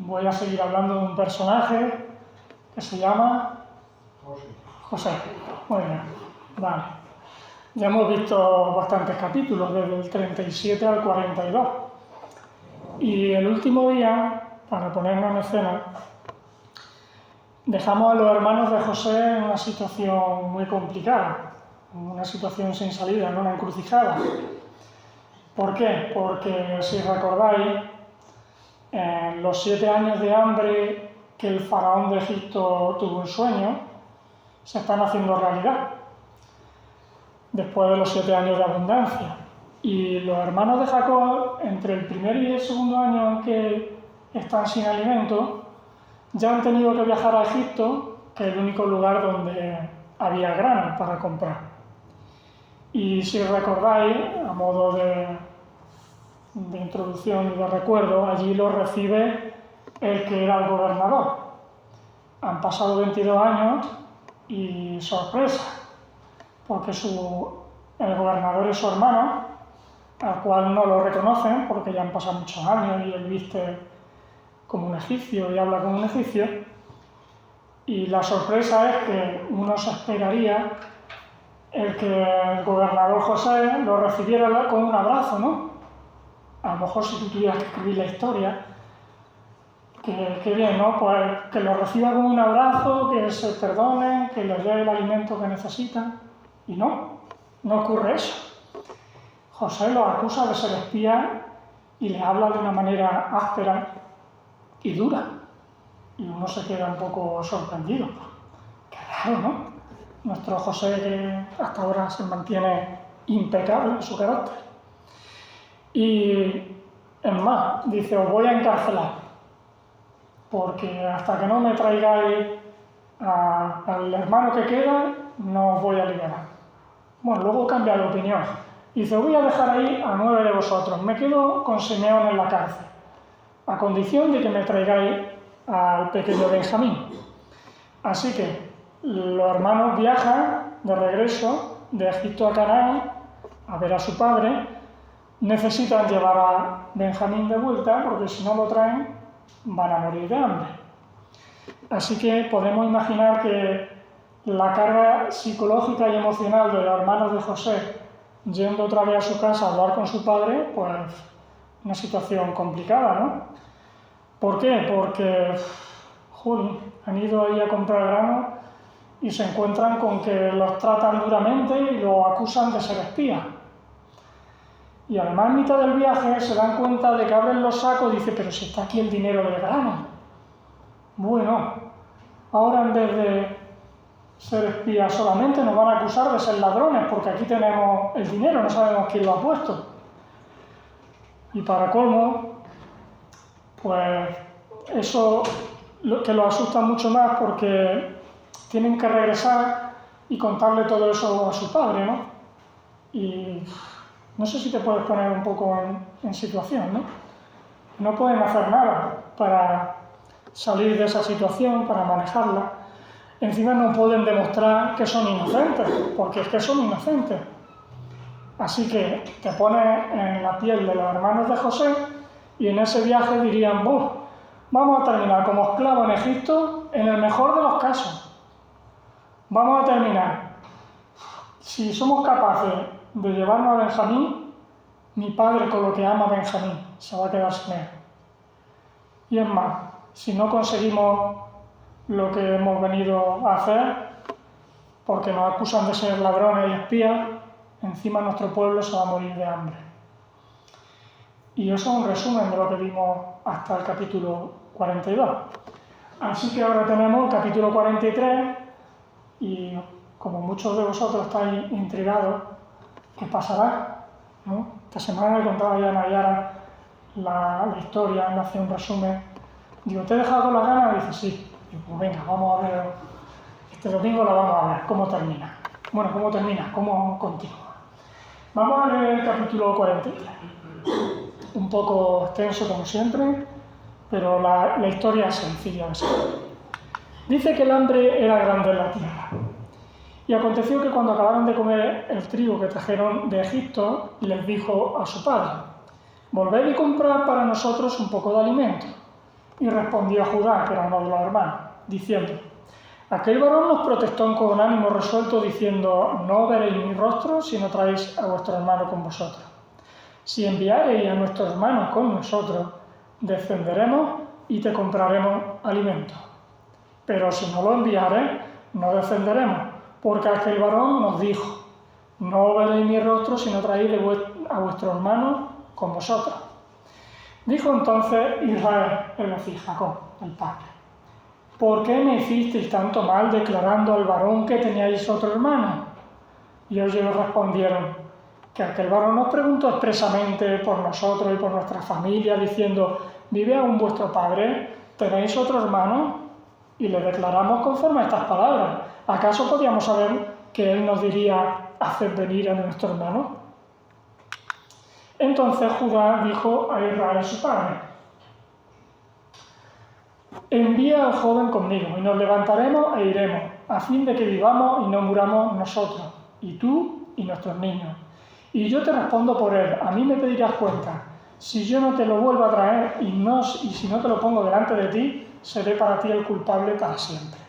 voy a seguir hablando de un personaje que se llama José. Muy bien, vale. Ya hemos visto bastantes capítulos, desde el 37 al 42. Y el último día, para ponernos en escena, dejamos a los hermanos de José en una situación muy complicada, una situación sin salida, en una encrucijada. ¿Por qué? Porque, si recordáis, en los 7 años de hambre que el faraón de Egipto tuvo en sueño, se están haciendo realidad, después de los 7 años de abundancia. Y los hermanos de Jacob, entre el primer y el segundo año en que están sin alimento, ya han tenido que viajar a Egipto, que es el único lugar donde había grano para comprar. Y si recordáis, a modo de introducción y de recuerdo, allí lo recibe el que era el gobernador. Han pasado 22 años y sorpresa, porque el gobernador es su hermano, al cual no lo reconocen porque ya han pasado muchos años y él viste como un egipcio y habla como un egipcio. Y la sorpresa es que uno se esperaría el que el gobernador José lo recibiera con un abrazo, ¿no? A lo mejor si tú tuvieras que escribir la historia, que bien, ¿no? Pues que lo reciba con un abrazo, que se perdonen, que les dé el alimento que necesitan. Y no ocurre eso. José los acusa de ser espías y les habla de una manera áspera y dura. Y uno se queda un poco sorprendido. Qué raro, ¿no? Nuestro José, que hasta ahora se mantiene impecable en su carácter. Y es más, dice, os voy a encarcelar, porque hasta que no me traigáis al hermano que queda, no os voy a liberar. Bueno, luego cambia de opinión. Dice, os voy a dejar ahí a 9 de vosotros, me quedo con Simeón en la cárcel, a condición de que me traigáis al pequeño Benjamín. Así que los hermanos viajan de regreso de Egipto a Canaán a ver a su padre. Necesitan llevar a Benjamín de vuelta porque si no lo traen van a morir de hambre. Así que podemos imaginar que la carga psicológica y emocional de los hermanos de José yendo otra vez a su casa a hablar con su padre, pues una situación complicada, ¿no? ¿Por qué? Porque han ido ahí a comprar grano y se encuentran con que los tratan duramente y los acusan de ser espías. Y además, en mitad del viaje, se dan cuenta de que abren los sacos y dicen, pero si está aquí el dinero del grano. Bueno, ahora en vez de ser espías solamente, nos van a acusar de ser ladrones, porque aquí tenemos el dinero, no sabemos quién lo ha puesto. Y para colmo, pues eso que lo asusta mucho más porque tienen que regresar y contarle todo eso a su padre, ¿no? Y no sé si te puedes poner un poco en situación, ¿no? No pueden hacer nada para salir de esa situación, para manejarla. Encima no pueden demostrar que son inocentes, porque es que son inocentes. Así que te pones en la piel de los hermanos de José y en ese viaje dirían, vamos a terminar como esclavos en Egipto en el mejor de los casos. Vamos a terminar. Si somos capaces de llevarnos a Benjamín, mi padre con lo que ama a Benjamín se va a quedar sin él. Y es más, si no conseguimos lo que hemos venido a hacer, porque nos acusan de ser ladrones y espías, encima nuestro pueblo se va a morir de hambre. Y eso es un resumen de lo que vimos hasta el capítulo 42. Así que ahora tenemos el capítulo 43 y como muchos de vosotros estáis intrigados, ¿qué pasará? ¿No? Esta semana le contaba ya a Nayara la historia, me hacía un resumen. Digo, ¿te he dejado con las ganas? Dice, sí. Digo, pues venga, vamos a ver, este domingo la vamos a ver, cómo termina. Bueno, ¿cómo termina? ¿Cómo continúa? Vamos a leer el capítulo 43. Un poco extenso como siempre, pero la historia es sencilla de saber. Dice que el hambre era grande en la tierra. Y aconteció que cuando acabaron de comer el trigo que trajeron de Egipto, les dijo a su padre, volved y comprad para nosotros un poco de alimento. Y respondió Judá, que era uno de los hermanos, diciendo: aquel varón nos protestó con ánimo resuelto, diciendo: no veréis mi rostro si no traéis a vuestro hermano con vosotros. Si enviareis a nuestro hermano con nosotros, descenderemos y te compraremos alimento. Pero si no lo enviareis, no descenderemos, porque aquel varón nos dijo: no veréis mi rostro si no traéis a vuestro hermano con vosotros. Dijo entonces Israel, es decir, Jacob, el padre: ¿por qué me hicisteis tanto mal declarando al varón que teníais otro hermano? Y ellos respondieron: que aquel varón nos preguntó expresamente por nosotros y por nuestra familia, diciendo: ¿vive aún vuestro padre? ¿Tenéis otro hermano? Y le declaramos conforme a estas palabras. ¿Acaso podíamos saber que él nos diría: haced venir a nuestro hermano? Entonces Judá dijo a Israel su padre: envía al joven conmigo, y nos levantaremos e iremos, a fin de que vivamos y no muramos nosotros, y tú y nuestros niños. Y yo te respondo por él, a mí me pedirás cuenta. Si yo no te lo vuelvo a traer y si no te lo pongo delante de ti, seré para ti el culpable para siempre.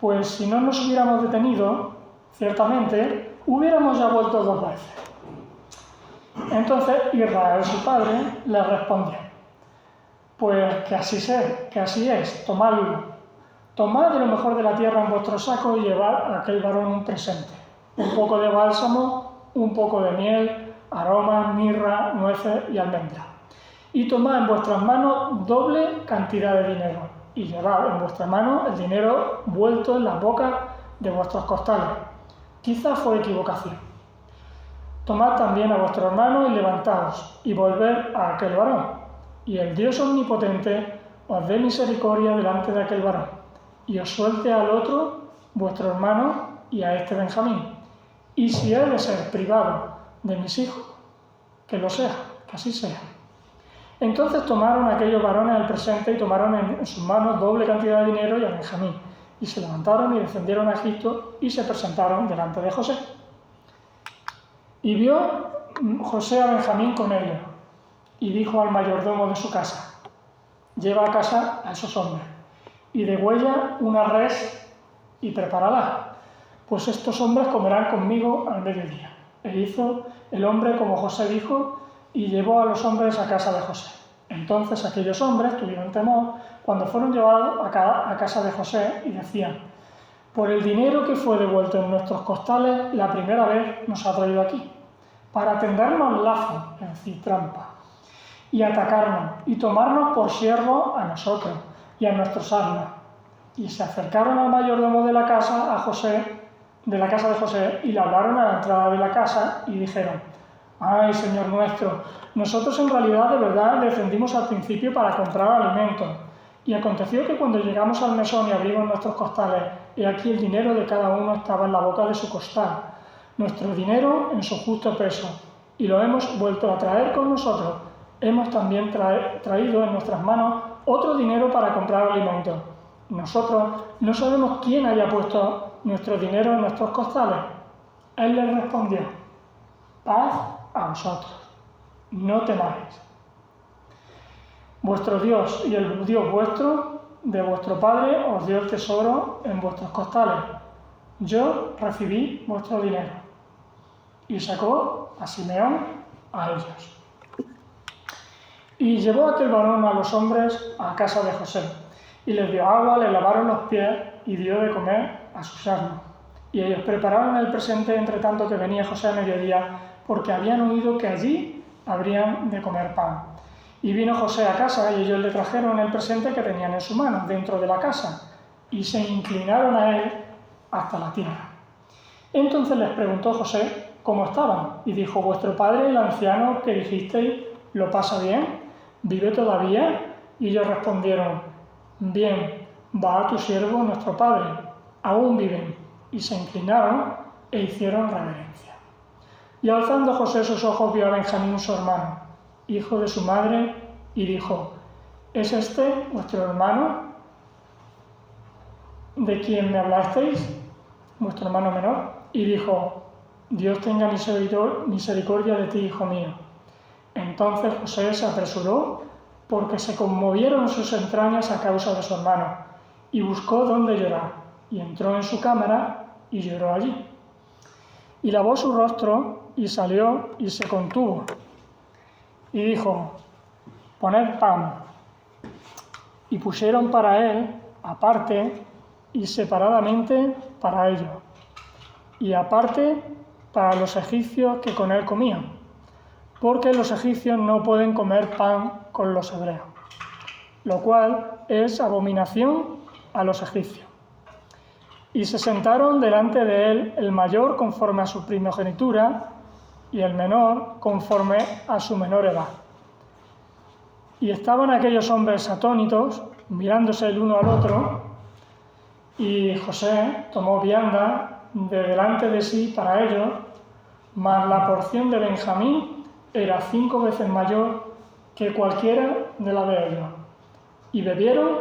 Pues si no nos hubiéramos detenido, ciertamente hubiéramos ya vuelto 2 veces. Entonces Israel, su padre, le respondió: pues que así es, tomadlo. Tomad de lo mejor de la tierra en vuestro saco y llevad a aquel varón un presente: un poco de bálsamo, un poco de miel, aromas, mirra, nueces y almendras. Y tomad en vuestras manos doble cantidad de dinero, y llevad en vuestra mano el dinero vuelto en las bocas de vuestros costales. Quizá fue equivocación. Tomad también a vuestro hermano y levantaos, y volved a aquel varón, y el Dios omnipotente os dé misericordia delante de aquel varón, y os suelte al otro, vuestro hermano, y a este Benjamín. Y si he de ser privado de mis hijos, que lo sea, que así sea. Entonces tomaron aquellos varones el presente y tomaron en sus manos doble cantidad de dinero y a Benjamín, y se levantaron y descendieron a Egipto y se presentaron delante de José. Y vio José a Benjamín con ellos, y dijo al mayordomo de su casa: lleva a casa a esos hombres, y degüella una res y prepárala, pues estos hombres comerán conmigo al mediodía. E hizo el hombre como José dijo, y llevó a los hombres a casa de José. Entonces aquellos hombres tuvieron temor cuando fueron llevados a casa de José y decían: por el dinero que fue devuelto en nuestros costales la primera vez nos ha traído aquí, para tendernos lazo, es decir, trampa, y atacarnos, y tomarnos por siervos a nosotros y a nuestros asnos. Y se acercaron al mayordomo de la casa de José, y le hablaron a la entrada de la casa y dijeron: ay, señor nuestro, nosotros en realidad de verdad descendimos al principio para comprar alimentos. Y aconteció que cuando llegamos al mesón y abrimos nuestros costales, he aquí el dinero de cada uno estaba en la boca de su costal, nuestro dinero en su justo peso, y lo hemos vuelto a traer con nosotros. Hemos también traído en nuestras manos otro dinero para comprar alimentos. Nosotros no sabemos quién haya puesto nuestro dinero en nuestros costales. Él les respondió: paz a vosotros, no temáis. Vuestro Dios y el Dios vuestro, de vuestro Padre, os dio el tesoro en vuestros costales. Yo recibí vuestro dinero. Y sacó a Simeón a ellos. Y llevó aquel varón a los hombres a casa de José, y les dio agua, le lavaron los pies y dio de comer a sus asnos. Y ellos prepararon el presente entre tanto que venía José a mediodía, porque habían oído que allí habrían de comer pan. Y vino José a casa, y ellos le trajeron el presente que tenían en su mano, dentro de la casa, y se inclinaron a él hasta la tierra. Entonces les preguntó José cómo estaban, y dijo: vuestro padre, el anciano que dijisteis, ¿lo pasa bien? ¿Vive todavía? Y ellos respondieron: bien, va a tu siervo nuestro padre, aún viven. Y se inclinaron e hicieron reverencia. Y alzando José sus ojos vio a Benjamín su hermano, hijo de su madre, y dijo: ¿es este vuestro hermano de quien me hablasteis, vuestro hermano menor? Y dijo: Dios tenga misericordia de ti, hijo mío. Entonces José se apresuró porque se conmovieron sus entrañas a causa de su hermano, y buscó dónde llorar, y entró en su cámara y lloró allí. Y lavó su rostro, y salió y se contuvo, y dijo: poned pan. Y pusieron para él aparte y separadamente para ellos, y aparte para los egipcios que con él comían, porque los egipcios no pueden comer pan con los hebreos, lo cual es abominación a los egipcios. Y se sentaron delante de él el mayor conforme a su primogenitura y el menor conforme a su menor edad. Y estaban aquellos hombres atónitos, mirándose el uno al otro, y José tomó vianda de delante de sí para ellos, mas la porción de Benjamín era 5 veces mayor que cualquiera de la de ellos. Y bebieron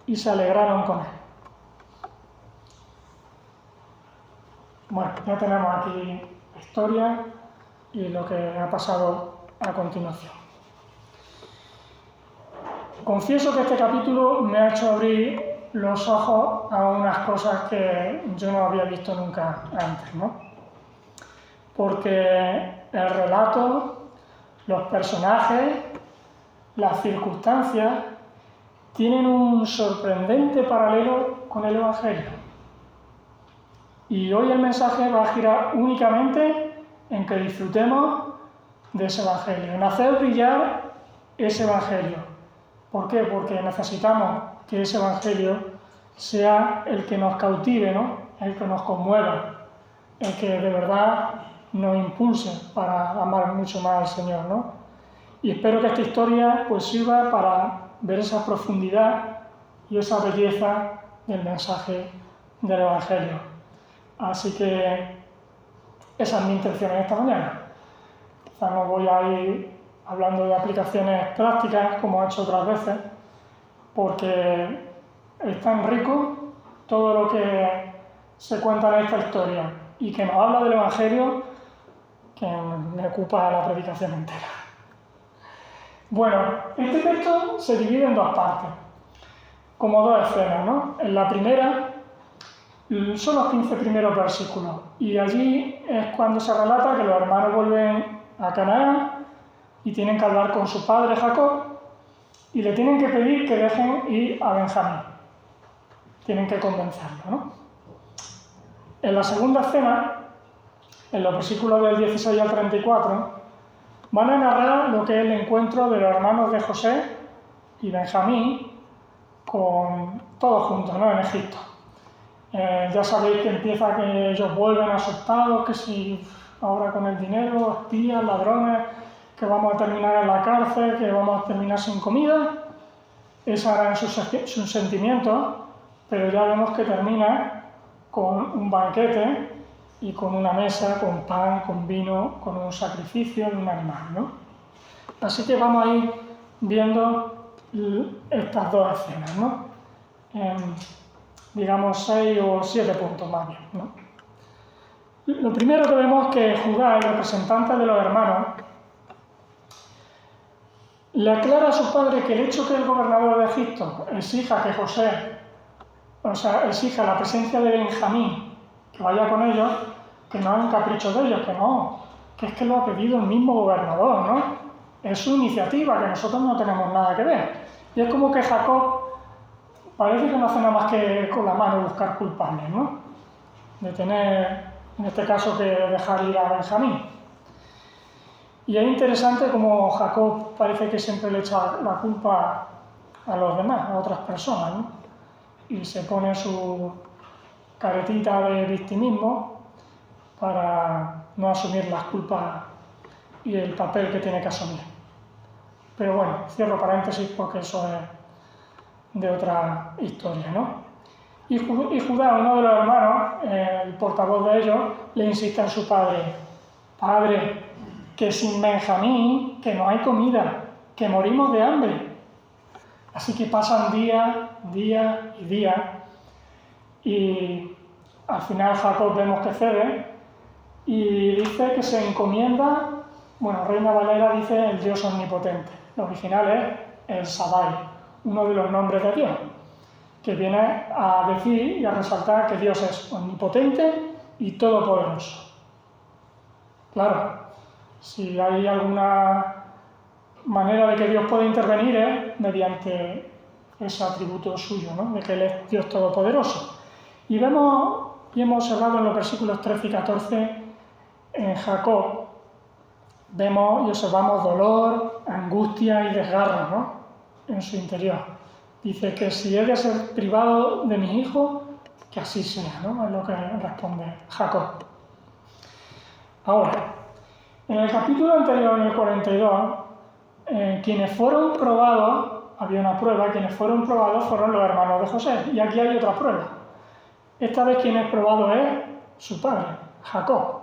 y se alegraron con él. Bueno, ya tenemos aquí la historia y lo que ha pasado a continuación. Confieso que este capítulo me ha hecho abrir los ojos a unas cosas que yo no había visto nunca antes, ¿no? Porque el relato, los personajes, las circunstancias tienen un sorprendente paralelo con el Evangelio. Y hoy el mensaje va a girar únicamente en que disfrutemos de ese Evangelio, en hacer brillar ese Evangelio. ¿Por qué? Porque necesitamos que ese Evangelio sea el que nos cautive, ¿no? El que nos conmueva, el que de verdad nos impulse para amar mucho más al Señor, ¿no? Y espero que esta historia pues sirva para ver esa profundidad y esa belleza del mensaje del Evangelio. Así que esa es mi intención en esta mañana. Quizá no voy a ir hablando de aplicaciones prácticas como he hecho otras veces, porque es tan rico todo lo que se cuenta en esta historia y que nos habla del Evangelio que me ocupa la predicación entera. Bueno, este texto se divide en dos partes, como dos escenas, ¿no? En la primera son los 15 primeros versículos y allí es cuando se relata que los hermanos vuelven a Canaán y tienen que hablar con su padre Jacob y le tienen que pedir que dejen ir a Benjamín. Tienen que convencerlo, ¿no? En la segunda escena, en los versículos del 16 al 34, van a narrar lo que es el encuentro de los hermanos de José y Benjamín con todos juntos, ¿no? En Egipto. Ya sabéis que empieza que ellos vuelven asustados, que si ahora con el dinero, espías, ladrones, que vamos a terminar en la cárcel, que vamos a terminar sin comida. Esos eran sus sentimientos, pero ya vemos que termina con un banquete y con una mesa, con pan, con vino, con un sacrificio de un animal, ¿no? Así que vamos a ir viendo estas dos escenas, ¿no? Digamos 6 o 7 puntos más bien, ¿no? Lo primero que vemos es que Judá, el representante de los hermanos, le aclara a su padre que el hecho que el gobernador de Egipto exija que José, exija la presencia de Benjamín, que vaya con ellos, que no es un capricho de ellos, que no, que es que lo ha pedido el mismo gobernador, ¿no? Es su iniciativa, que nosotros no tenemos nada que ver. Y es como que Jacob parece que no hace nada más que con la mano buscar culpables, ¿no? De tener, en este caso, que dejar ir a Benjamín. Y es interesante como Jacob parece que siempre le echa la culpa a los demás, a otras personas, ¿no? Y se pone su caretita de victimismo para no asumir las culpas y el papel que tiene que asumir. Pero bueno, cierro paréntesis porque eso es de otra historia, ¿no? Y Judá, uno de los hermanos, el portavoz de ellos, le insiste a su padre: Padre, que sin Benjamín, que no hay comida, que morimos de hambre. Así que pasan día y día, y al final Jacob vemos que cede y dice que se encomienda, bueno, Reina Valera dice el Dios omnipotente. Lo original es el Shaddai, uno de los nombres de Dios, que viene a decir y a resaltar que Dios es omnipotente y todopoderoso. Claro, si hay alguna manera de que Dios pueda intervenir es mediante ese atributo suyo, ¿no? De que Él es Dios todopoderoso. Y hemos observado en los versículos 13 y 14 en Jacob, vemos y observamos dolor, angustia y desgarro, ¿no? En su interior. Dice que si he de ser privado de mis hijos, que así sea, ¿no? Es lo que responde Jacob. Ahora, en el capítulo anterior, en el 42, quienes fueron probados, había una prueba, quienes fueron probados fueron los hermanos de José. Y aquí hay otra prueba. Esta vez quien es probado es su padre, Jacob.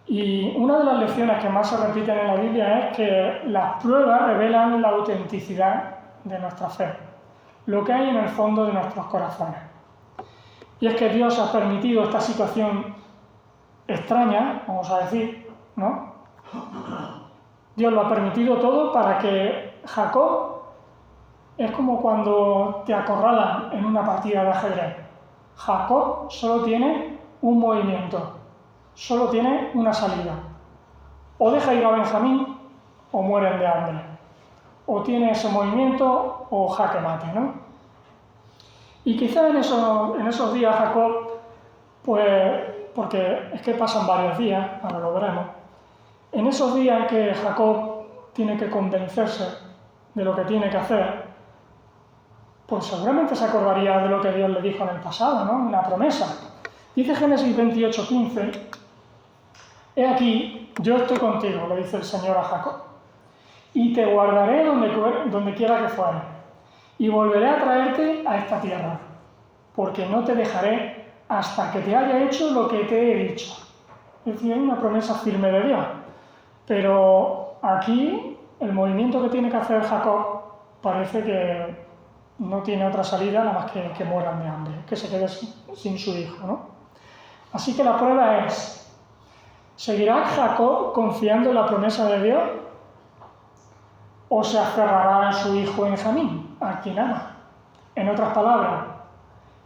Y una de las lecciones que más se repiten en la Biblia es que las pruebas revelan la autenticidad de nuestra fe, lo que hay en el fondo de nuestros corazones. Y es que Dios ha permitido esta situación extraña, vamos a decir, ¿no? Dios lo ha permitido todo para que Jacob es como cuando te acorralan en una partida de ajedrez. Jacob solo tiene un movimiento, solo tiene una salida. O deja ir a Benjamín o mueren de hambre. O tiene ese movimiento o jaque mate, ¿no? Y quizá en esos días Jacob, pues, porque es que pasan varios días, ahora lo veremos, en esos días que Jacob tiene que convencerse de lo que tiene que hacer, pues seguramente se acordaría de lo que Dios le dijo en el pasado, ¿no? Una promesa. Dice Génesis 28:15, he aquí, yo estoy contigo, le dice el Señor a Jacob, y te guardaré donde quiera que fuere, y volveré a traerte a esta tierra, porque no te dejaré hasta que te haya hecho lo que te he dicho. Es decir, hay una promesa firme de Dios. Pero aquí el movimiento que tiene que hacer Jacob parece que no tiene otra salida nada más que mueran de hambre, que se quede sin su hijo, ¿no? Así que la prueba es, ¿seguirá Jacob confiando en la promesa de Dios? ¿O se aferrará a su hijo Benjamín, a quien ama? En otras palabras,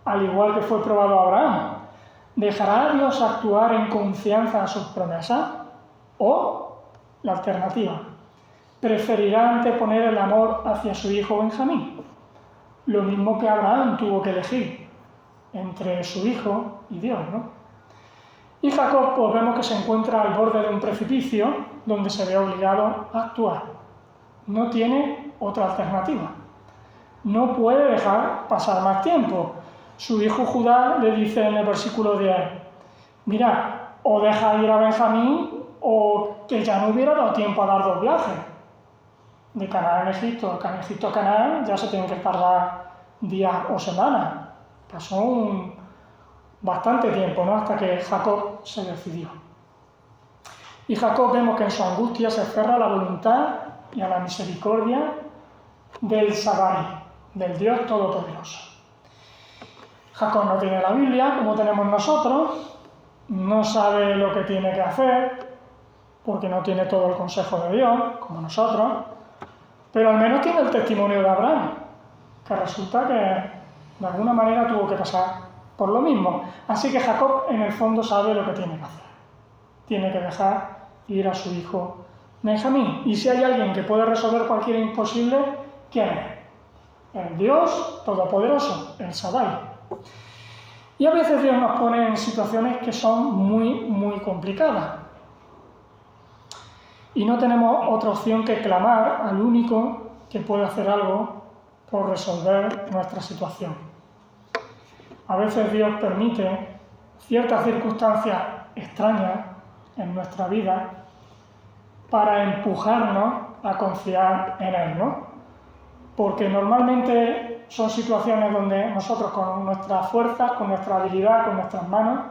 al igual que fue probado Abraham, ¿dejará a Dios actuar en confianza a sus promesas? ¿O la alternativa, preferirá anteponer el amor hacia su hijo Benjamín? Lo mismo que Abraham tuvo que elegir entre su hijo y Dios, ¿no? Y Jacob, pues vemos que se encuentra al borde de un precipicio donde se ve obligado a actuar. No tiene otra alternativa. No puede dejar pasar más tiempo. Su hijo Judá le dice en el versículo 10, mira, o deja ir a Benjamín o que ya no hubiera dado tiempo a dar dos viajes. De Canaán a Egipto, de Egipto a Canaán ya se tienen que tardar días o semanas. Pasó bastante tiempo, ¿no? Hasta que Jacob se decidió. Y Jacob vemos que en su angustia se aferra a la voluntad y a la misericordia del Shaddai, del Dios Todopoderoso. Jacob no tiene la Biblia como tenemos nosotros, no sabe lo que tiene que hacer, porque no tiene todo el consejo de Dios, como nosotros, pero al menos tiene el testimonio de Abraham, que resulta que de alguna manera tuvo que pasar por lo mismo. Así que Jacob en el fondo sabe lo que tiene que hacer. Tiene que dejar ir a su hijo Benjamín. Y si hay alguien que puede resolver cualquier imposible, ¿quién es? El Dios Todopoderoso, el Shaddai. Y a veces Dios nos pone en situaciones que son muy, muy complicadas. Y no tenemos otra opción que clamar al único que puede hacer algo por resolver nuestra situación. A veces Dios permite ciertas circunstancias extrañas en nuestra vida para empujarnos a confiar en Él, ¿no? Porque normalmente son situaciones donde nosotros con nuestras fuerzas, con nuestra habilidad, con nuestras manos,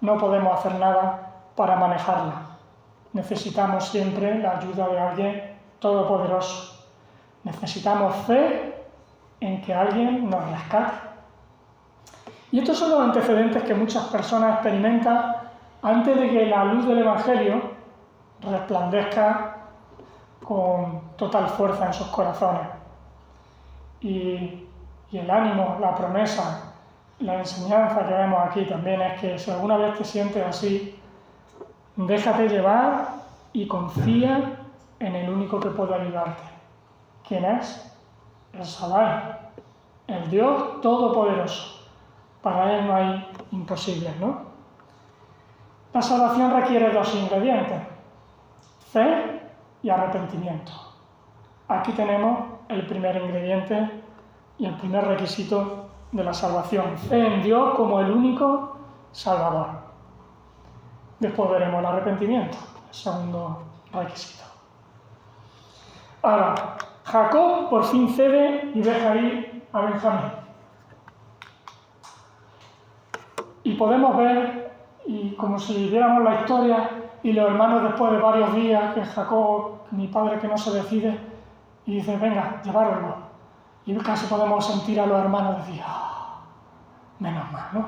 no podemos hacer nada para manejarlas. Necesitamos siempre la ayuda de alguien todopoderoso. Necesitamos fe en que alguien nos rescate. Y estos son los antecedentes que muchas personas experimentan antes de que la luz del Evangelio resplandezca con total fuerza en sus corazones. Y el ánimo, la promesa, la enseñanza que vemos aquí también es que si alguna vez te sientes así, déjate llevar y confía en el único que puede ayudarte. ¿Quién es? El Shaddai, el Dios Todopoderoso. Para Él no hay imposibles, ¿no? La salvación requiere 2 ingredientes: fe y arrepentimiento. Aquí tenemos el primer ingrediente y el primer requisito de la salvación: fe en Dios como el único Salvador. Después veremos el arrepentimiento, el segundo requisito. Ahora, Jacob por fin cede y deja ir a Benjamín. Y podemos ver, y como si viéramos la historia, y los hermanos después de varios días, que Jacob, mi padre que no se decide, y dice, venga, llevároslo. Y casi podemos sentir a los hermanos decir, menos mal, ¿no?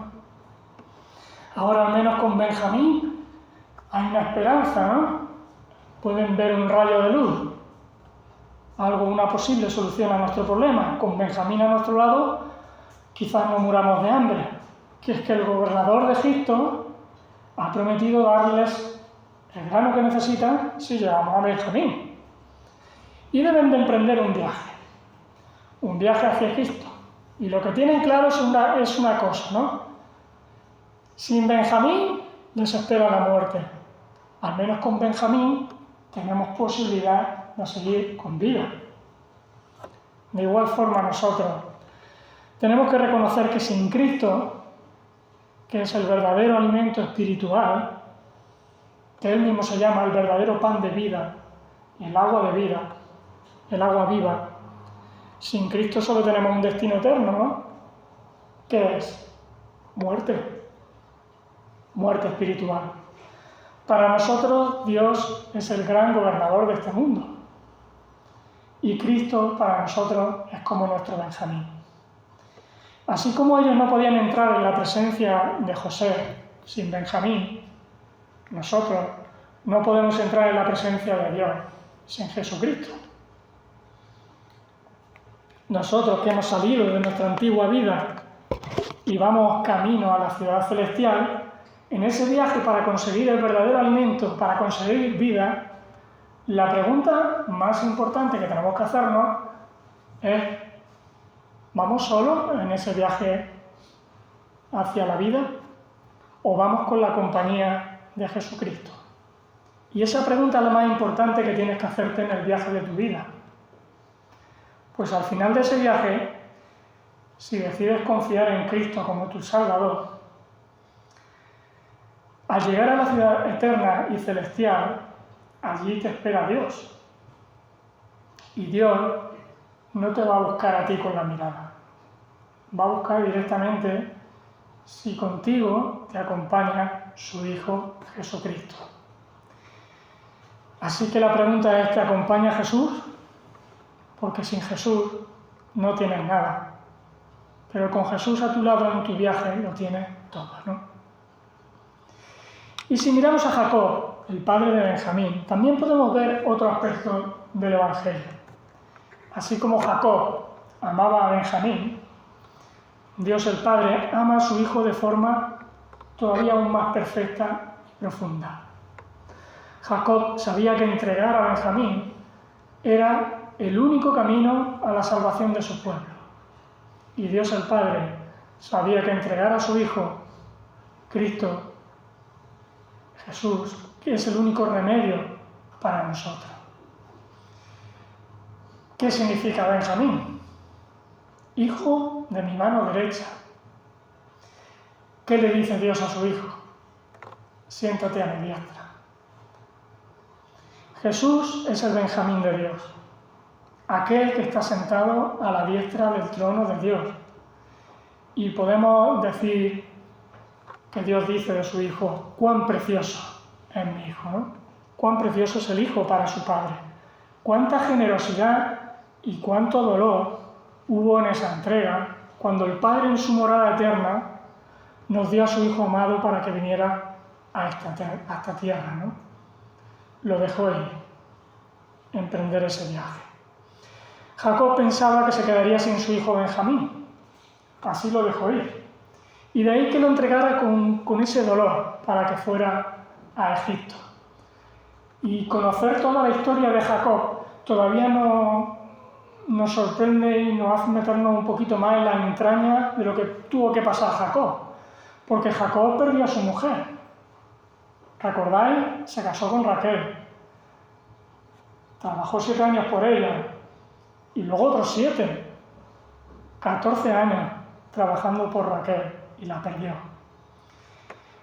Ahora al menos con Benjamín hay una esperanza, ¿no? Pueden ver un rayo de luz, una posible solución a nuestro problema. Con Benjamín a nuestro lado, quizás no muramos de hambre, que es que el gobernador de Egipto ha prometido darles el grano que necesitan si llevamos a Benjamín. Y deben de emprender un viaje hacia Egipto. Y lo que tienen claro es una cosa, ¿no? Sin Benjamín les espera la muerte. Al menos con Benjamín tenemos posibilidad de seguir con vida. De igual forma nosotros tenemos que reconocer que sin Cristo, que es el verdadero alimento espiritual, que Él mismo se llama el verdadero pan de vida, el agua de vida, el agua viva, sin Cristo solo tenemos un destino eterno, ¿no? ¿Qué es? Muerte espiritual. Para nosotros Dios es el gran gobernador de este mundo. Y Cristo para nosotros es como nuestro Benjamín. Así como ellos no podían entrar en la presencia de José sin Benjamín, nosotros no podemos entrar en la presencia de Dios sin Jesucristo. Nosotros que hemos salido de nuestra antigua vida y vamos camino a la ciudad celestial, en ese viaje para conseguir el verdadero alimento, para conseguir vida, la pregunta más importante que tenemos que hacernos es: ¿vamos solos en ese viaje hacia la vida o vamos con la compañía de Jesucristo? Y esa pregunta es la más importante que tienes que hacerte en el viaje de tu vida. Pues al final de ese viaje, si decides confiar en Cristo como tu Salvador, al llegar a la ciudad eterna y celestial, allí te espera Dios. Y Dios no te va a buscar a ti con la mirada. Va a buscar directamente si contigo te acompaña su Hijo Jesucristo. Así que la pregunta es, ¿te acompaña Jesús? Porque sin Jesús no tienes nada. Pero con Jesús a tu lado en tu viaje lo tienes todo, ¿no? Y si miramos a Jacob, el padre de Benjamín, también podemos ver otro aspecto del Evangelio. Así como Jacob amaba a Benjamín, Dios el Padre ama a su hijo de forma todavía aún más perfecta y profunda. Jacob sabía que entregar a Benjamín era el único camino a la salvación de su pueblo. Y Dios el Padre sabía que entregar a su Hijo, Cristo, Jesús, que es el único remedio para nosotros. ¿Qué significa Benjamín? Hijo de mi mano derecha. ¿Qué le dice Dios a su Hijo? Siéntate a mi diestra. Jesús es el Benjamín de Dios, aquel que está sentado a la diestra del trono de Dios. Y podemos decir que Dios dice de su Hijo, cuán precioso es mi Hijo, ¿no? Cuán precioso es el Hijo para su Padre. Cuánta generosidad y cuánto dolor hubo en esa entrega cuando el Padre en su morada eterna nos dio a su Hijo amado para que viniera a esta tierra, ¿no? Lo dejó ir. emprender ese viaje. Jacob pensaba que se quedaría sin su hijo Benjamín, así lo dejó ir. Y de ahí que lo entregara con ese dolor para que fuera a Egipto. Y conocer toda la historia de Jacob todavía nos sorprende y nos hace meternos un poquito más en la entraña de lo que tuvo que pasar Jacob. Porque Jacob perdió a su mujer. ¿Recordáis? Se casó con Raquel. Trabajó 7 años por ella. Y luego otros 7. 14 años trabajando por Raquel. Y la perdió.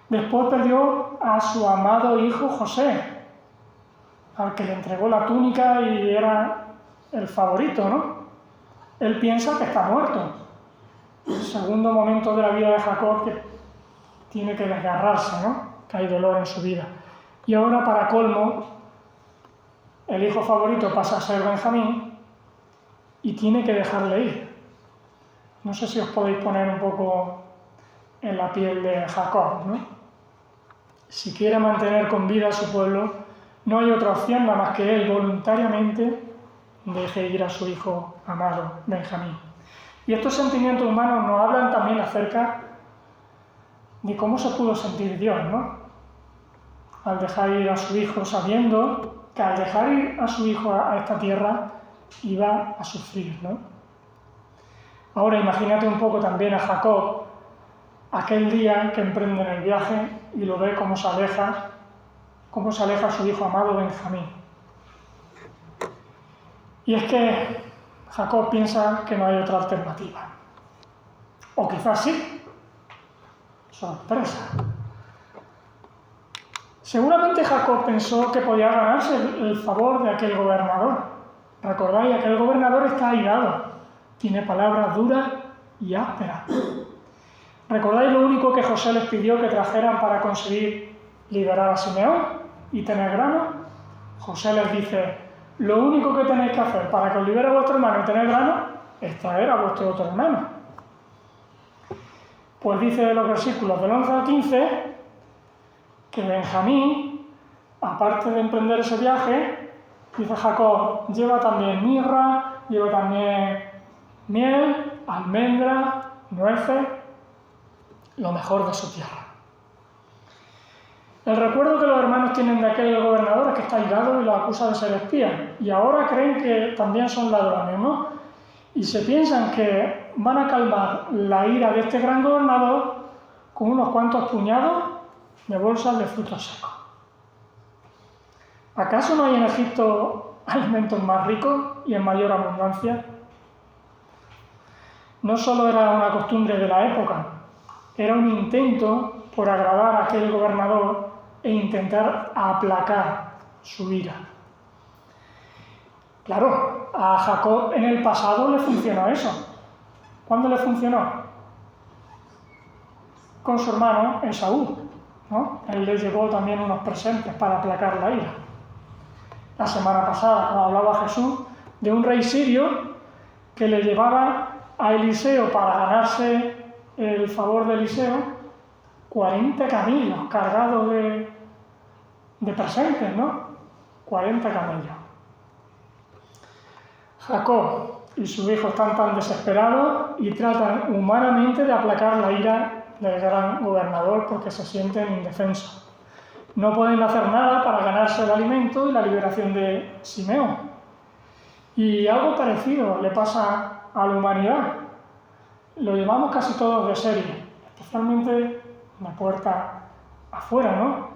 Después perdió a su amado hijo José, al que le entregó la túnica y era el favorito, ¿no? Él piensa que está muerto. El segundo momento de la vida de Jacob que tiene que desgarrarse, ¿no? Que hay dolor en su vida. Y ahora, para colmo, el hijo favorito pasa a ser Benjamín y tiene que dejarle ir. No sé si os podéis poner un poco en la piel de Jacob, ¿no? Si quiere mantener con vida a su pueblo, no hay otra opción nada más que él voluntariamente deje ir a su hijo amado, Benjamín. Y estos sentimientos humanos nos hablan también acerca de cómo se pudo sentir Dios, ¿no? Al dejar ir a su hijo, sabiendo que al dejar ir a su hijo a esta tierra iba a sufrir, ¿no? Ahora imagínate un poco también a Jacob, aquel día que emprenden el viaje y lo ve cómo se aleja su hijo amado Benjamín. Y es que Jacob piensa que no hay otra alternativa. O quizás sí. Sorpresa. Seguramente Jacob pensó que podía ganarse el favor de aquel gobernador. Recordáis, aquel gobernador está airado. Tiene palabras duras y ásperas. ¿Recordáis lo único que José les pidió que trajeran para conseguir liberar a Simeón y tener grano? José les dice, lo único que tenéis que hacer para que os libere a vuestro hermano y tener grano es traer a vuestro otro hermano. Pues dice los versículos del 11 al 15 que Benjamín, aparte de emprender ese viaje, dice Jacob, lleva también mirra, lleva también miel, almendras, nueces, lo mejor de su tierra. El recuerdo que los hermanos tienen de aquel gobernador es que está airado y lo acusa de ser espía. Y ahora creen que también son ladrones, ¿no? Y se piensan que van a calmar la ira de este gran gobernador con unos cuantos puñados de bolsas de frutos secos. ¿Acaso no hay en Egipto alimentos más ricos y en mayor abundancia? No solo era una costumbre de la época, era un intento por agradar a aquel gobernador e intentar aplacar su ira. Claro, a Jacob en el pasado le funcionó eso. ¿Cuándo le funcionó? Con su hermano Esaú, ¿no? Él le llevó también unos presentes para aplacar la ira. La semana pasada nos hablaba Jesús de un rey sirio que le llevaba a Eliseo para ganarse el favor de Eliseo 40 camellos cargados de presentes, ¿no? 40 camellos. Jacob y su hijo están tan desesperados y tratan humanamente de aplacar la ira del gran gobernador porque se sienten indefensos. No pueden hacer nada para ganarse el alimento y la liberación de Simeón. Y algo parecido le pasa a la humanidad. Lo llevamos casi todos de serie, especialmente la puerta afuera, ¿no?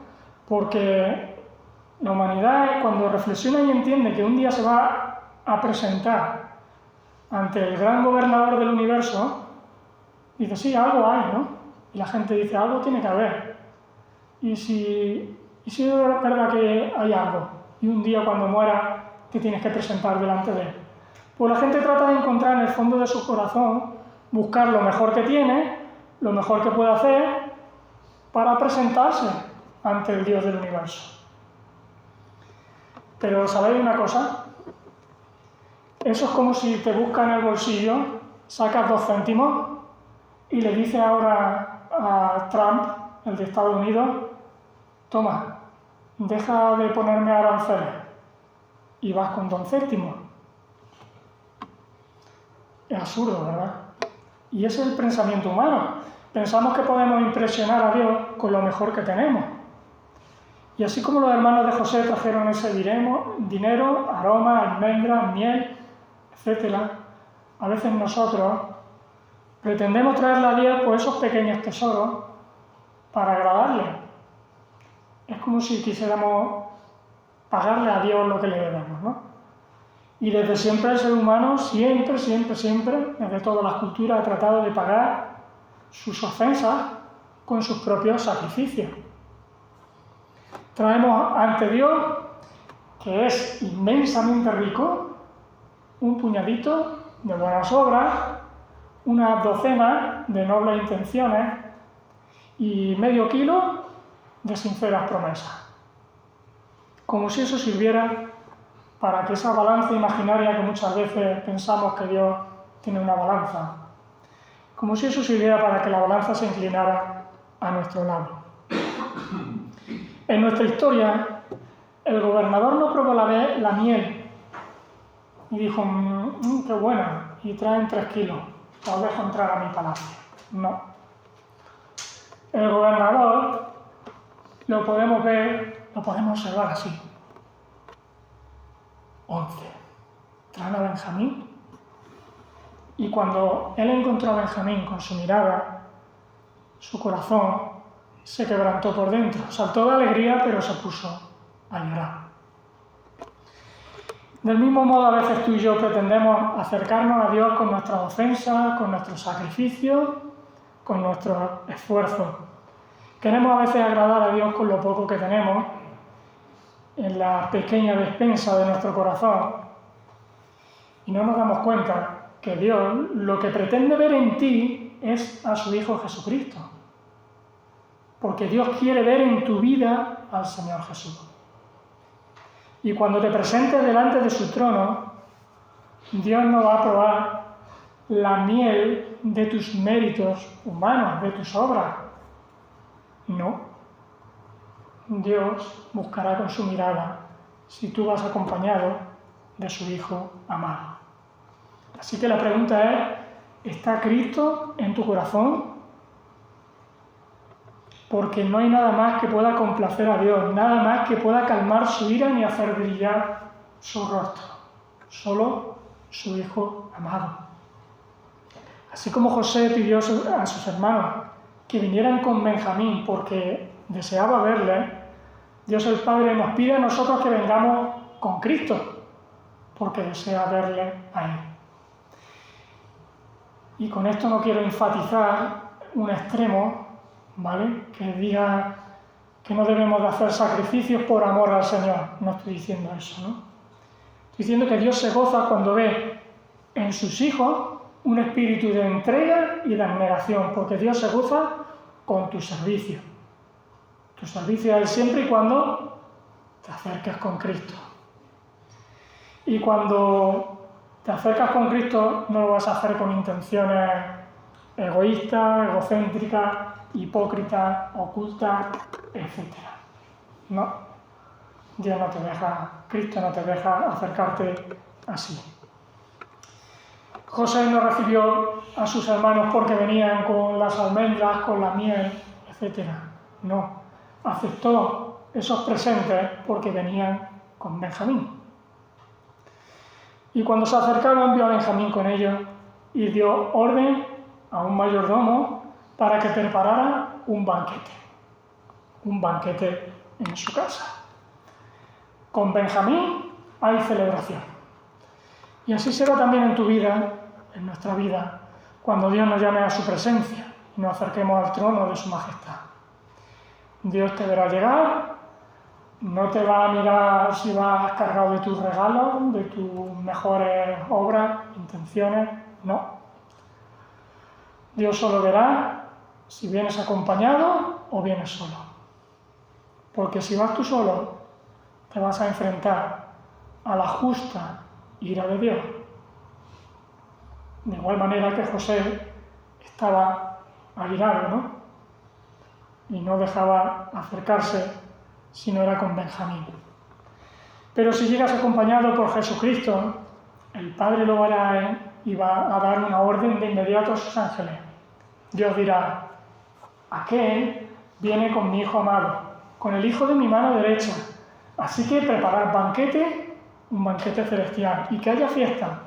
Porque la humanidad, cuando reflexiona y entiende que un día se va a presentar ante el gran gobernador del universo, dice, sí, algo hay, ¿no? Y la gente dice, algo tiene que haber. Y si es verdad que hay algo, y un día cuando muera te tienes que presentar delante de él. Pues la gente trata de encontrar en el fondo de su corazón, buscar lo mejor que tiene, lo mejor que puede hacer, para presentarse ante el Dios del universo. Pero ¿sabéis una cosa? Eso es como si te buscas en el bolsillo, sacas 2 céntimos y le dices ahora a Trump, el de Estados Unidos, toma, deja de ponerme aranceles. y vas con don Céntimo. Es absurdo, ¿verdad? Y ese es el pensamiento humano. Pensamos que podemos impresionar a Dios con lo mejor que tenemos. Y así como los hermanos de José trajeron ese dinero, aroma, almendras, miel, etc., a veces nosotros pretendemos traerle a Dios pues, esos pequeños tesoros para agradarle. Es como si quisiéramos pagarle a Dios lo que le debemos, ¿no? Y desde siempre el ser humano, siempre, desde todas las culturas, ha tratado de pagar sus ofensas con sus propios sacrificios. Traemos ante Dios, que es inmensamente rico, un puñadito de buenas obras, una docena de nobles intenciones y medio kilo de sinceras promesas. Como si eso sirviera para que esa balanza imaginaria que muchas veces pensamos que Dios tiene una balanza, como si eso sirviera para que la balanza se inclinara a nuestro lado. En nuestra historia, el gobernador no probó la miel y dijo, qué buena, y traen 3 kilos, os dejo entrar a mi palacio. No. El gobernador lo podemos ver, lo podemos observar así. 11. Traen a Benjamín. Y cuando él encontró a Benjamín con su mirada, su corazón se quebrantó por dentro. Saltó de alegría, pero se puso a llorar. Del mismo modo, a veces tú y yo pretendemos acercarnos a Dios con nuestras ofensas, con nuestros sacrificios, con nuestros esfuerzos. Queremos a veces agradar a Dios con lo poco que tenemos en la pequeña despensa de nuestro corazón y no nos damos cuenta que Dios lo que pretende ver en ti es a su Hijo Jesucristo. Porque Dios quiere ver en tu vida al Señor Jesús. Y cuando te presentes delante de su trono, Dios no va a probar la miel de tus méritos humanos, de tus obras. No. Dios buscará con su mirada si tú vas acompañado de su Hijo amado. Así que la pregunta es, ¿está Cristo en tu corazón? Porque no hay nada más que pueda complacer a Dios, nada más que pueda calmar su ira ni hacer brillar su rostro. Solo su Hijo amado. Así como José pidió a sus hermanos que vinieran con Benjamín porque deseaba verle, Dios el Padre nos pide a nosotros que vengamos con Cristo porque desea verle a Él. Y con esto no quiero enfatizar un extremo, ¿vale? Que diga que no debemos de hacer sacrificios por amor al Señor. No estoy diciendo eso, ¿no? Estoy diciendo que Dios se goza cuando ve en sus hijos un espíritu de entrega y de abnegación, porque Dios se goza con tu servicio. Tu servicio a Él siempre y cuando te acerques con Cristo. Y cuando te acercas con Cristo no lo vas a hacer con intenciones egoístas, egocéntricas, hipócritas, ocultas, etc. No, Dios no te deja, Cristo no te deja acercarte así. José no recibió a sus hermanos porque venían con las almendras, con la miel, etc. No, aceptó esos presentes porque venían con Benjamín. Y cuando se acercaron, vio a Benjamín con ellos y dio orden a un mayordomo para que preparara un banquete en su casa. Con Benjamín hay celebración. Y así será también en tu vida, en nuestra vida, cuando Dios nos llame a su presencia y nos acerquemos al trono de su majestad. Dios te verá llegar, no te va a mirar si vas cargado de tus regalos, de tus mejores obras, intenciones, no. Dios solo verá si vienes acompañado o vienes solo. Porque si vas tú solo, te vas a enfrentar a la justa ira de Dios. De igual manera que José estaba airado, ¿no? Y no dejaba acercarse si no era con Benjamín. Pero si llegas acompañado por Jesucristo, el Padre lo verá a él y va a dar una orden de inmediato a sus ángeles. Dios dirá: aquel viene con mi Hijo amado, con el Hijo de mi mano derecha. Así que preparad banquete, un banquete celestial, y que haya fiesta.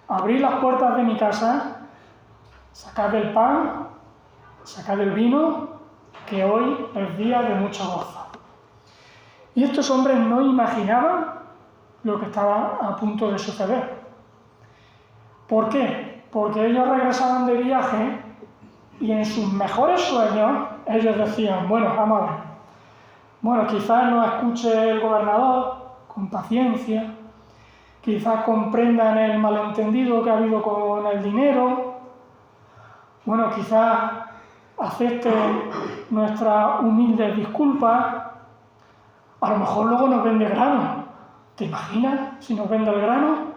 Abrid las puertas de mi casa, sacad el pan, sacad el vino, que hoy es día de mucho gozo. Y estos hombres no imaginaban lo que estaba a punto de suceder. ¿Por qué? Porque ellos regresaban de viaje y en sus mejores sueños ellos decían: bueno, vamos a ver, bueno, quizás nos escuche el gobernador con paciencia, quizás comprendan el malentendido que ha habido con el dinero, bueno, quizás acepten nuestras humildes disculpas, a lo mejor luego nos vende grano. ¿Te imaginas si nos vende el grano?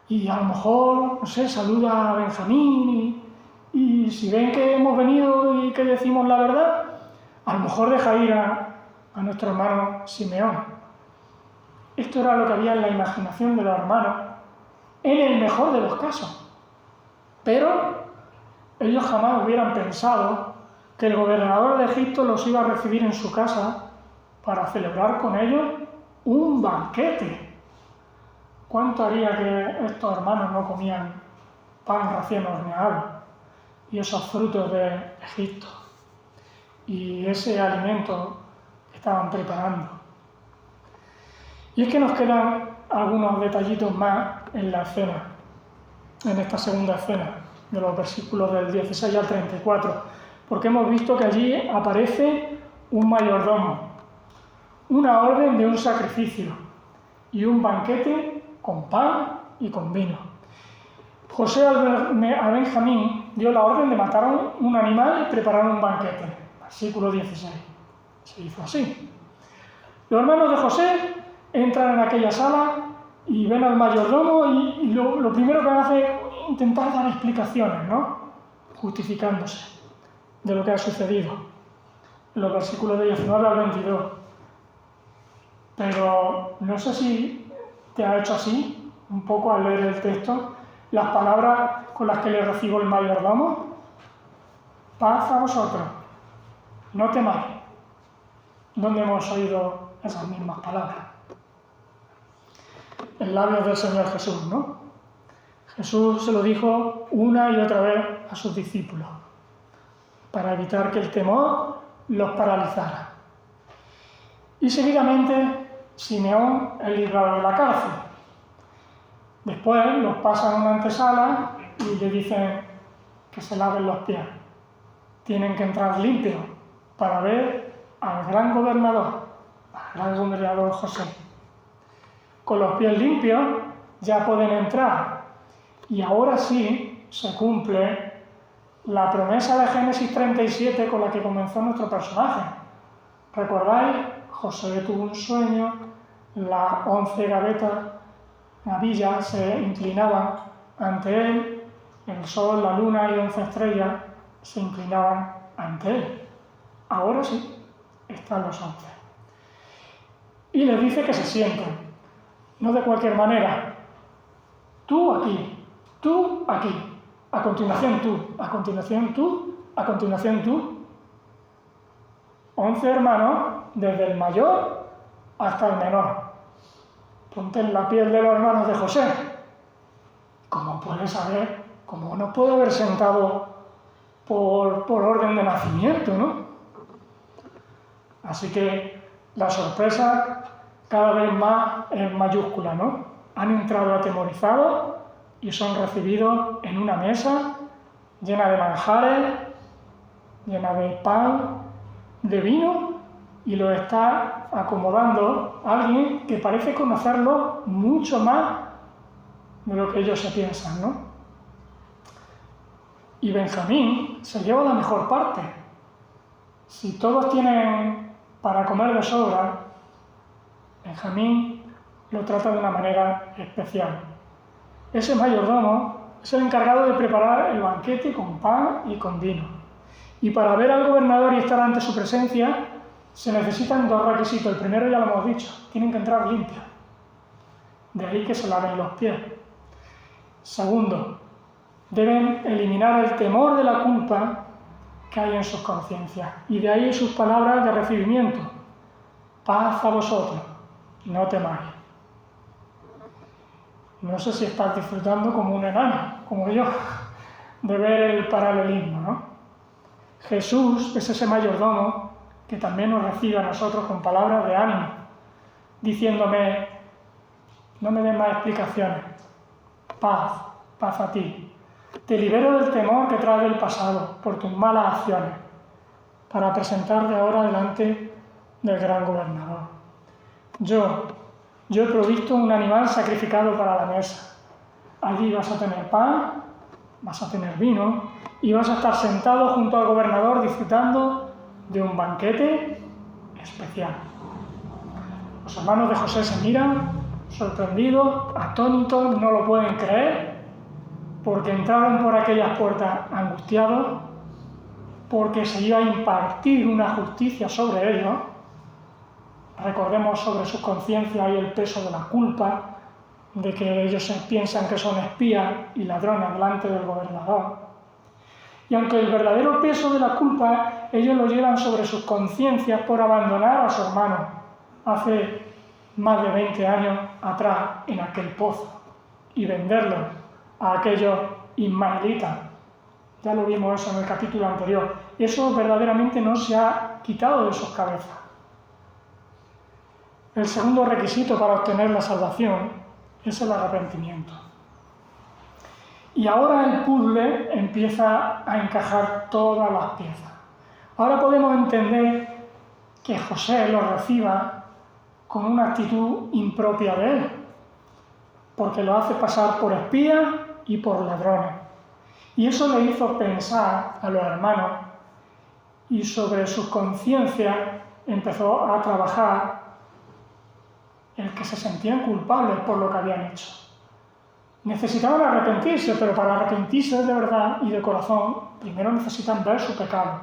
Y a lo mejor, no sé, saluda a Benjamín y si ven que hemos venido y que decimos la verdad, a lo mejor deja ir a nuestro hermano Simeón. Esto era lo que había en la imaginación de los hermanos, en el mejor de los casos. Pero ellos jamás hubieran pensado que el gobernador de Egipto los iba a recibir en su casa para celebrar con ellos un banquete. ¿Cuánto haría que estos hermanos no comían pan recién horneado y esos frutos de Egipto y ese alimento que estaban preparando? Y es que nos quedan algunos detallitos más en la escena, en esta segunda escena, de los versículos del 16 al 34, porque hemos visto que allí aparece un mayordomo, una orden de un sacrificio y un banquete con pan y con vino. José a Benjamín dio la orden de matar un animal y preparar un banquete. Versículo 16. Se hizo así. Los hermanos de José entran en aquella sala y ven al mayordomo y lo primero que hace es intentar dar explicaciones, ¿no? Justificándose de lo que ha sucedido. En los versículos de 19 al 22. Pero no sé si te ha hecho así, un poco al leer el texto, las palabras con las que le recibo el mayordomo: paz a vosotros, no temáis. ¿Dónde hemos oído esas mismas palabras? En labios del Señor Jesús, ¿no? Jesús se lo dijo una y otra vez a sus discípulos, para evitar que el temor los paralizara. Y seguidamente Simeón es librado de la cárcel. Después los pasan a una antesala y le dicen que se laven los pies. Tienen que entrar limpios para ver al gran gobernador José. Con los pies limpios ya pueden entrar. Y ahora sí se cumple la promesa de Génesis 37 con la que comenzó nuestro personaje. ¿Recordáis? José tuvo un sueño, las 11 gavillas se inclinaban ante él, el sol, la luna y 11 estrellas se inclinaban ante él. Ahora sí, están los 11. Y les dice que se sienten, no de cualquier manera. Tú aquí, tú aquí, a continuación tú, a continuación tú, a continuación tú. 11 hermanos, desde el mayor hasta el menor. Ponte en la piel de los hermanos de José. ¿Cómo puedes saber? ¿Cómo no puede haber sentado por orden de nacimiento, no? Así que la sorpresa cada vez más es mayúscula, ¿no? Han entrado atemorizados y son recibidos en una mesa llena de manjares, llena de pan, de vino, y lo está acomodando alguien que parece conocerlo mucho más de lo que ellos se piensan, ¿no? Y Benjamín se lleva la mejor parte. Si todos tienen para comer de sobra, Benjamín lo trata de una manera especial. Ese mayordomo es el encargado de preparar el banquete con pan y con vino. Y para ver al gobernador y estar ante su presencia, se necesitan dos requisitos. El primero ya lo hemos dicho, tienen que entrar limpios. De ahí que se laven los pies. Segundo, deben eliminar el temor de la culpa que hay en sus conciencias. Y de ahí sus palabras de recibimiento. Paz a vosotros, no temáis. No sé si estás disfrutando como un enano, como yo, de ver el paralelismo, ¿no? Jesús es ese mayordomo que también nos recibe a nosotros con palabras de ánimo, diciéndome, no me des más explicaciones, paz, paz a ti. Te libero del temor que traes del pasado por tus malas acciones, para presentarte ahora delante del gran gobernador. Yo he provisto un animal sacrificado para la mesa. Allí vas a tener pan, vas a tener vino y vas a estar sentado junto al gobernador disfrutando de un banquete especial. Los hermanos de José se miran, sorprendidos, atónitos, no lo pueden creer, porque entraron por aquellas puertas angustiados, porque se iba a impartir una justicia sobre ellos. Recordemos sobre sus conciencias y el peso de la culpa, de que ellos piensan que son espías y ladrones delante del gobernador. Y aunque el verdadero peso de la culpa ellos lo llevan sobre sus conciencias por abandonar a su hermano hace más de 20 años atrás en aquel pozo y venderlo a aquellos ismaelitas. Ya lo vimos eso en el capítulo anterior. Eso verdaderamente no se ha quitado de sus cabezas. El segundo requisito para obtener la salvación es el arrepentimiento. Y ahora el puzzle empieza a encajar todas las piezas. Ahora podemos entender que José lo reciba con una actitud impropia de él, porque lo hace pasar por espías y por ladrones. Y eso le hizo pensar a los hermanos y sobre sus conciencias empezó a trabajar el que se sentían culpables por lo que habían hecho. Necesitaban arrepentirse, pero para arrepentirse de verdad y de corazón, primero necesitan ver su pecado,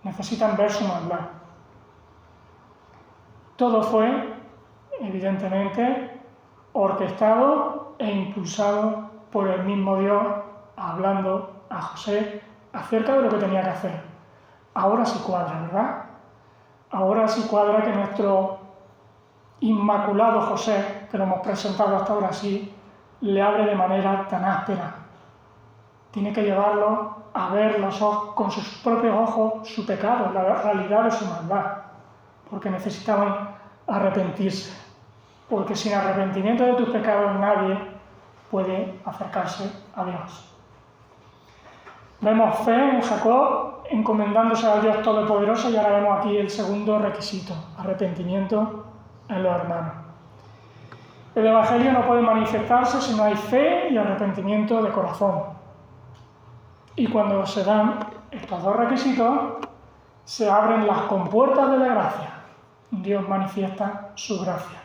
necesitan ver su maldad. Todo fue, evidentemente, orquestado e impulsado por el mismo Dios, hablando a José acerca de lo que tenía que hacer. Ahora sí cuadra, ¿verdad? Ahora sí cuadra que nuestro inmaculado José, que lo hemos presentado hasta ahora así, le abre de manera tan áspera. Tiene que llevarlo a ver con sus propios ojos su pecado, la realidad de su maldad, porque necesitaban arrepentirse, porque sin arrepentimiento de tus pecados nadie puede acercarse a Dios. Vemos fe en Jacob encomendándose a Dios Todopoderoso y ahora vemos aquí el segundo requisito, arrepentimiento en los hermanos. El Evangelio no puede manifestarse si no hay fe y arrepentimiento de corazón. Y cuando se dan estos dos requisitos, se abren las compuertas de la gracia. Dios manifiesta su gracia.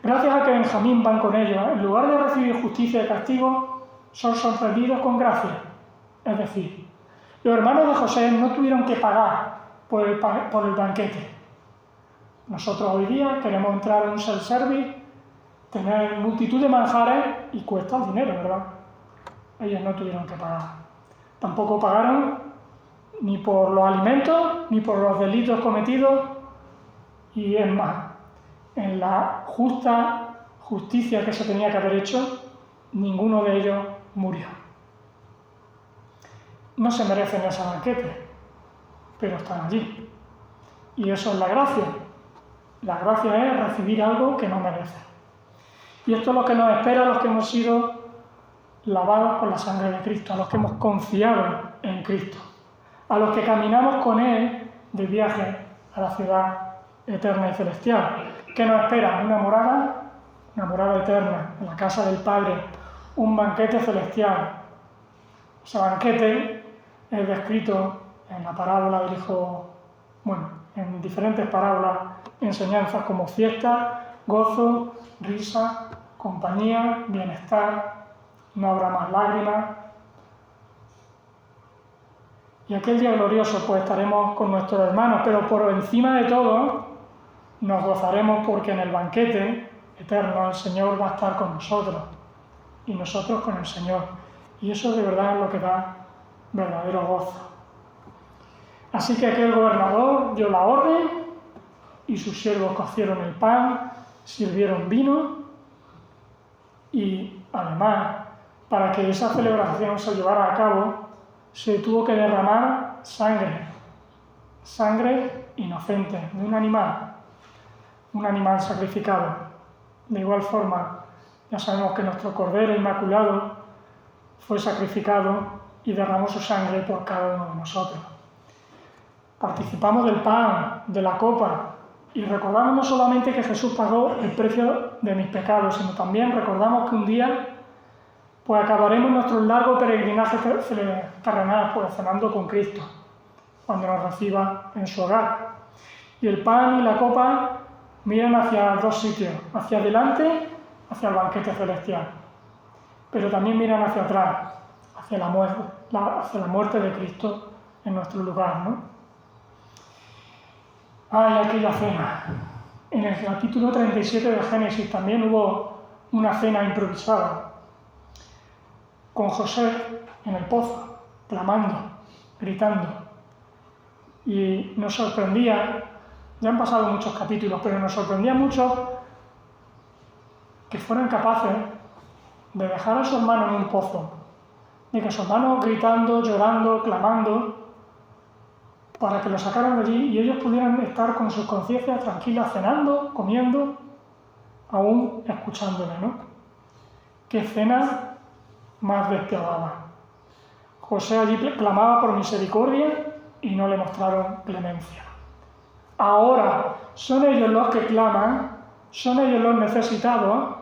Gracias a que Benjamín van con ellos, en lugar de recibir justicia y castigo, son sorprendidos con gracia. Es decir, los hermanos de José no tuvieron que pagar por el banquete. Nosotros hoy día queremos entrar en un self-service, tener multitud de manjares y cuesta el dinero, ¿verdad? Ellos no tuvieron que pagar. Tampoco pagaron ni por los alimentos, ni por los delitos cometidos, y es más, en la justicia que se tenía que haber hecho, ninguno de ellos murió. No se merecen ese banquete, pero están allí. Y eso es la gracia. La gracia es recibir algo que no merece. Y esto es lo que nos espera a los que hemos sido lavados con la sangre de Cristo, a los que hemos confiado en Cristo, a los que caminamos con Él de viaje a la ciudad eterna y celestial. ¿Qué nos espera? Una morada eterna, en la casa del Padre, un banquete celestial. Ese banquete es descrito en la parábola del Hijo, en diferentes parábolas, enseñanzas como fiesta, gozo, risa, compañía, bienestar, no habrá más lágrimas. Y aquel día glorioso pues estaremos con nuestros hermanos, pero por encima de todo nos gozaremos porque en el banquete eterno. El Señor va a estar con nosotros y nosotros con el Señor. Y eso de verdad es lo que da verdadero gozo. Así que aquel gobernador dio la orden y sus siervos cocieron el pan, sirvieron vino y además, para que esa celebración se llevara a cabo, se tuvo que derramar sangre inocente de un animal sacrificado. De igual forma, ya sabemos que nuestro Cordero Inmaculado fue sacrificado y derramó su sangre por cada uno de nosotros. Participamos del pan, de la copa, y recordamos no solamente que Jesús pagó el precio de mis pecados, sino también recordamos que un día pues acabaremos nuestro largo peregrinaje terrenal pues cenando con Cristo, cuando nos reciba en su hogar. Y el pan y la copa miran hacia dos sitios, hacia adelante, hacia el banquete celestial, pero también miran hacia atrás, hacia la muerte de Cristo en nuestro lugar, ¿no? Ay, aquella cena. En el capítulo 37 de Génesis también hubo una cena improvisada, con José en el pozo, clamando, gritando. Y nos sorprendía, ya han pasado muchos capítulos, pero nos sorprendía mucho que fueran capaces de dejar a su hermano en un pozo, de que su hermano gritando, llorando, clamando, para que lo sacaran de allí y ellos pudieran estar con sus conciencias tranquilas, cenando, comiendo, aún escuchándole, ¿no? Qué cena más despiadada. José allí clamaba por misericordia y no le mostraron clemencia. Ahora son ellos los que claman, son ellos los necesitados,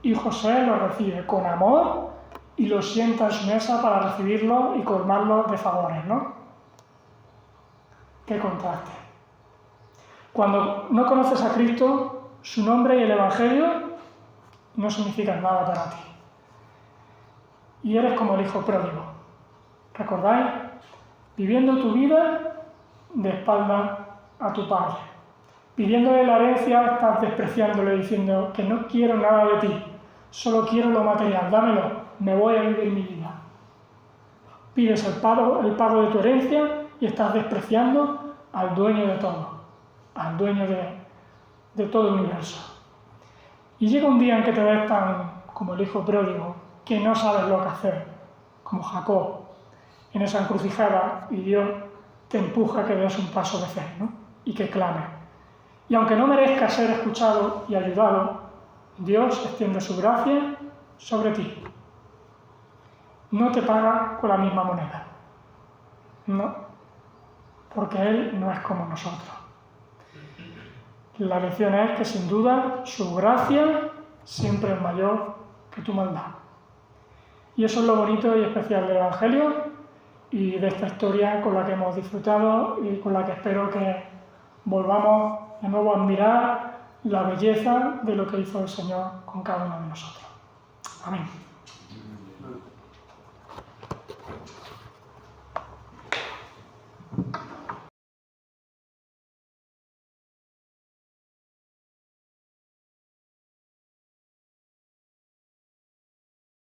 y José los recibe con amor y los sienta en su mesa para recibirlos y colmarlos de favores, ¿no? ¡Qué contraste! Cuando no conoces a Cristo, su nombre y el Evangelio no significan nada para ti. Y eres como el hijo pródigo. ¿Recordáis? Viviendo tu vida de espalda a tu padre. Pidiéndole la herencia, estás despreciándole, diciendo que no quiero nada de ti, solo quiero lo material, dámelo, me voy a vivir mi vida. Pides el pago de tu herencia y estás despreciando al dueño de todo, al dueño de todo el universo. Y llega un día en que te ves tan como el hijo pródigo, que no sabes lo que hacer, como Jacob, en esa encrucijada, y Dios te empuja a que des un paso de fe, ¿no? Y que clames. Y aunque no merezcas ser escuchado y ayudado, Dios extiende su gracia sobre ti. No te paga con la misma moneda. No, porque Él no es como nosotros. La lección es que sin duda su gracia siempre es mayor que tu maldad. Y eso es lo bonito y especial del Evangelio y de esta historia con la que hemos disfrutado y con la que espero que volvamos de nuevo a admirar la belleza de lo que hizo el Señor con cada uno de nosotros. Amén.